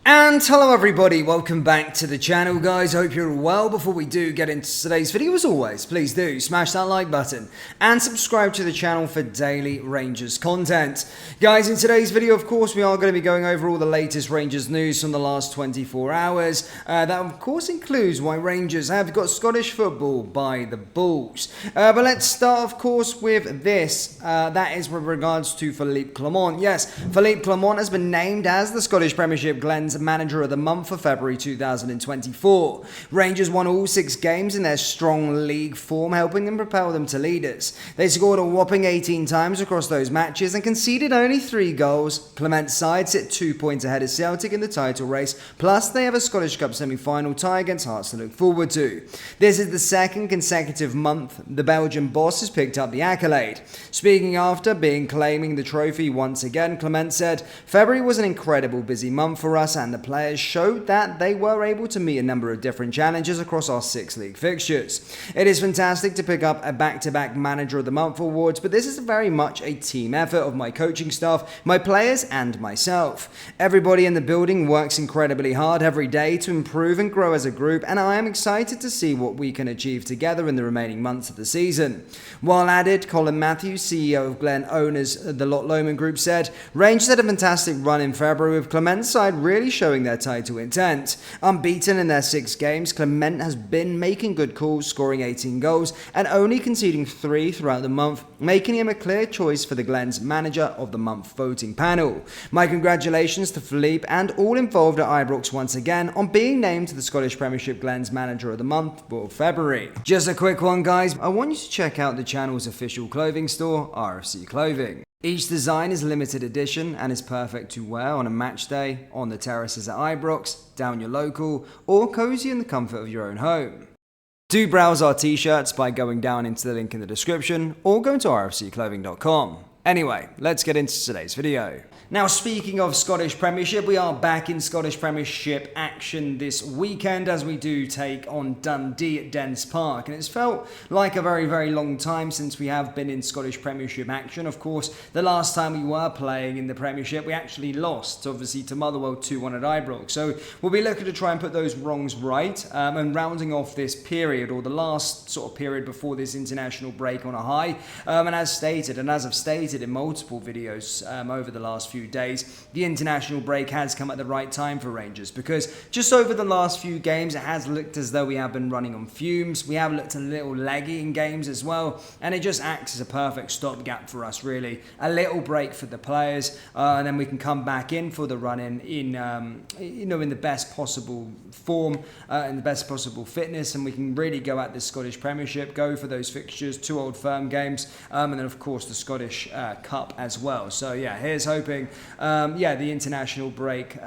And hello everybody, welcome back to the channel guys, hope you're all well. Before we do get into today's video, as always, please do smash that like button and subscribe to the channel for daily Rangers content. Guys, in today's video, of course, we are going to be going over all the latest Rangers news from the last 24 hours. That of course includes why Rangers have got Scottish football by the balls. But let's start of course with this, that is with regards to Philippe Clement. Yes, Philippe Clement has been named as the Scottish Premiership Glens Manager of the Month for February 2024. Rangers won all 6 games in their strong league form, helping them propel them to leaders. They scored a whopping 18 times across those matches and conceded only 3 goals. Clement's side sit 2 points ahead of Celtic in the title race, plus they have a Scottish Cup semi-final tie against Hearts to look forward to. This is the second consecutive month the Belgian boss has picked up the accolade. Speaking after claiming the trophy once again, Clement said, "February was an incredible busy month for us and the players showed that they were able to meet a number of different challenges across our 6 league fixtures. It is fantastic to pick up a back-to-back Manager of the Month awards, but this is very much a team effort of my coaching staff, my players and myself. Everybody in the building works incredibly hard every day to improve and grow as a group, and I am excited to see what we can achieve together in the remaining months of the season." While added, Colin Matthews, CEO of Glen owners the Lot Lomond Group, said, "Rangers had a fantastic run in February with Clement's side really showing their title intent. Unbeaten in their 6 games, Clement has been making good calls, scoring 18 goals and only conceding 3 throughout the month, making him a clear choice for the Glens Manager of the Month voting panel. My congratulations to Philippe and all involved at Ibrox once again on being named to the Scottish Premiership Glens Manager of the Month for February." Just a quick one guys, I want you to check out the channel's official clothing store, RFC Clothing. Each design is limited edition and is perfect to wear on a match day, on the terraces at Ibrox, down your local, or cozy in the comfort of your own home. Do browse our t-shirts by going down into the link in the description or going to rfcclothing.com. Anyway, let's get into today's video. Now, speaking of Scottish Premiership, we are back in Scottish Premiership action this weekend as we do take on Dundee at Dens Park. And it's felt like a very, very long time since we have been in Scottish Premiership action. Of course, the last time we were playing in the Premiership, we actually lost, obviously, to Motherwell 2-1 at Ibrox. So we'll be looking to try and put those wrongs right and rounding off this period, or the last sort of period before this international break, on a high. And as stated, and as I've stated in multiple videos over the last few days, the international break has come at the right time for Rangers, because just over the last few games it has looked as though we have been running on fumes. We have looked a little leggy in games as well, and it just acts as a perfect stopgap for us, really. A little break for the players, and then we can come back in for the run in the best possible form, in the best possible fitness, and we can really go at the Scottish Premiership, go for those fixtures, 2 Old Firm games, and then of course the Scottish Cup as well. So yeah, here's hoping the international break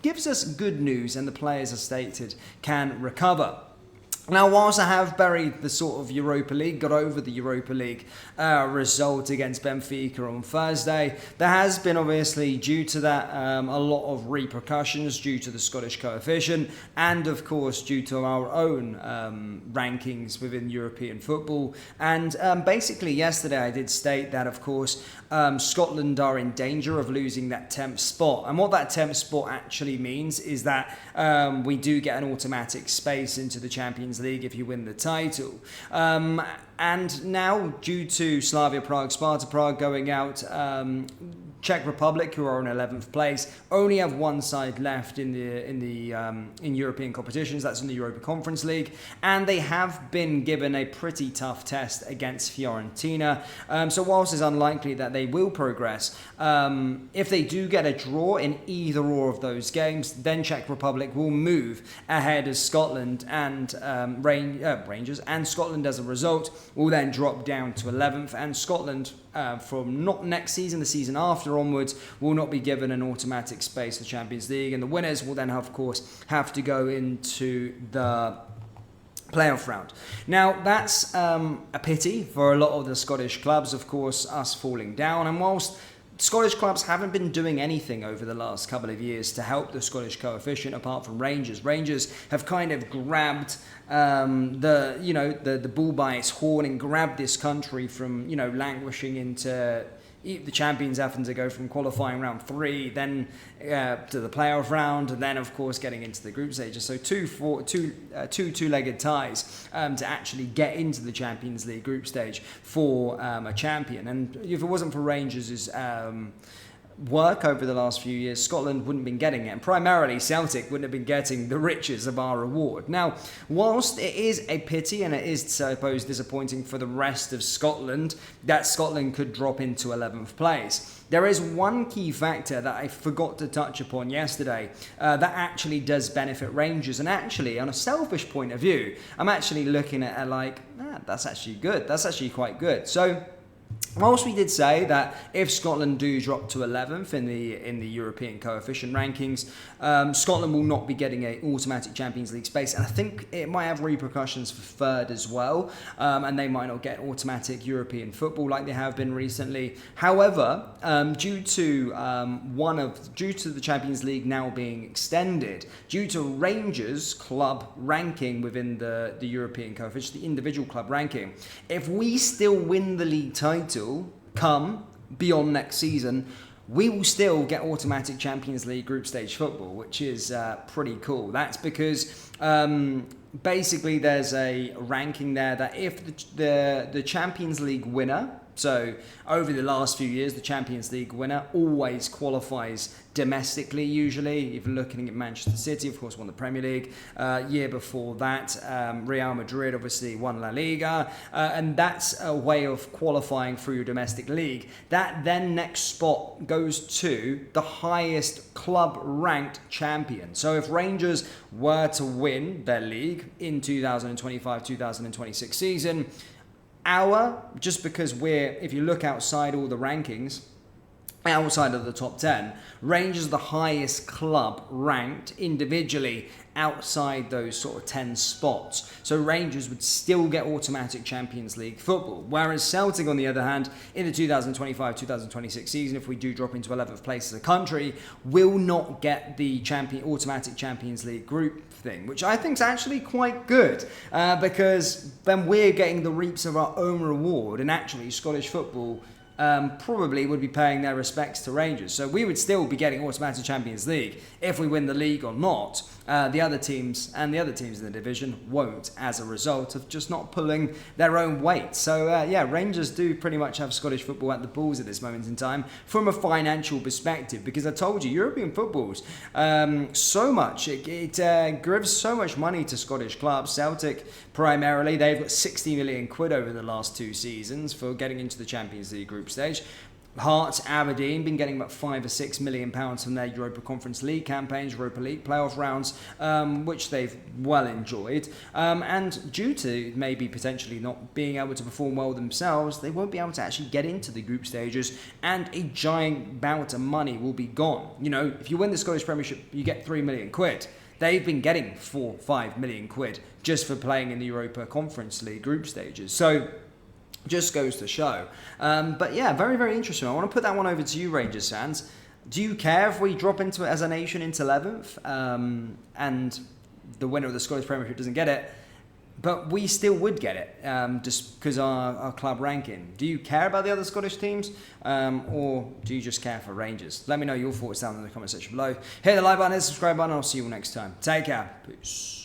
gives us good news and the players, as stated, can recover. Now, whilst I have buried the sort of Europa League, got over the Europa League result against Benfica on Thursday, there has been, obviously, due to that, a lot of repercussions due to the Scottish coefficient and, of course, due to our own rankings within European football. And basically, yesterday I did state that, of course, Scotland are in danger of losing that 10th spot. And what that 10th spot actually means is that we do get an automatic space into the Champions League if you win the title. And now, due to Slavia Prague, Sparta Prague going out, Czech Republic, who are in 11th place, only have 1 side left in European competitions. That's in the Europa Conference League, and they have been given a pretty tough test against Fiorentina. So whilst it's unlikely that they will progress, if they do get a draw in either or of those games, then Czech Republic will move ahead of Scotland and Rangers, and Scotland as a result will then drop down to 11th, and Scotland from not next season, the season after onwards, will not be given an automatic space for Champions League, and the winners will then, of course, have to go into the playoff round. Now, that's a pity for a lot of the Scottish clubs, of course, us falling down, and whilst Scottish clubs haven't been doing anything over the last couple of years to help the Scottish coefficient, apart from Rangers. Rangers have kind of grabbed the bull by its horn and grabbed this country from languishing into the champions having to go from qualifying round 3, then to the playoff round, and then of course getting into the group stages. So two-legged ties to actually get into the Champions League group stage for a champion. And if it wasn't for Rangers' work over the last few years, Scotland wouldn't have been getting it, and primarily Celtic wouldn't have been getting the riches of our reward. Now, whilst it is a pity and it is, I suppose, disappointing for the rest of Scotland that Scotland could drop into 11th place, there is one key factor that I forgot to touch upon yesterday that actually does benefit Rangers. And actually, on a selfish point of view, I'm actually looking at it like, that's actually good. That's actually quite good. So, whilst we did say that if Scotland do drop to 11th in the European coefficient rankings, Scotland will not be getting an automatic Champions League space, and I think it might have repercussions for third as well, and they might not get automatic European football like they have been recently. However, due to the Champions League now being extended, due to Rangers' club ranking within the European coefficient, the individual club ranking, if we still win the league title come beyond next season, we will still get automatic Champions League group stage football, which is pretty cool. That's because basically there's a ranking there that if the Champions League winner, so over the last few years, the Champions League winner always qualifies domestically usually. If you're looking at Manchester City, of course, won the Premier League. Year before that, Real Madrid obviously won La Liga. And that's a way of qualifying through your domestic league. That then next spot goes to the highest club-ranked champion. So if Rangers were to win their league in 2025-2026 season, just because if you look outside all the rankings, outside of the top 10, Rangers are the highest club ranked individually outside those sort of 10 spots. So Rangers would still get automatic Champions League football. Whereas Celtic, on the other hand, in the 2025-2026 season, if we do drop into 11th place as a country, will not get the automatic Champions League group thing, which I think is actually quite good, because then we're getting the reaps of our own reward, and actually Scottish football probably would be paying their respects to Rangers. So we would still be getting automatic Champions League if we win the league or not. The other teams in the division won't, as a result of just not pulling their own weight. So Rangers do pretty much have Scottish football at the balls at this moment in time from a financial perspective, because I told you, European football's so much, it gives so much money to Scottish clubs. Celtic primarily, they've got 60 million quid over the last 2 seasons for getting into the Champions League group stage. Hearts, Aberdeen, been getting about £5 or £6 million from their Europa Conference League campaigns, Europa League playoff rounds, which they've well enjoyed. And due to maybe potentially not being able to perform well themselves, they won't be able to actually get into the group stages, and a giant bout of money will be gone. You know, if you win the Scottish Premiership, you get £3 million quid. They've been getting £4-5 million quid just for playing in the Europa Conference League group stages. So just goes to show. But yeah, very, very interesting. I want to put that one over to you, Rangers fans. Do you care if we drop into it as a nation into 11th and the winner of the Scottish Premiership doesn't get it, but we still would get it just because our club ranking? Do you care about the other Scottish teams, or do you just care for Rangers? Let me know your thoughts down in the comment section below. Hit the like button, hit the subscribe button, and I'll see you all next time. Take care. Peace.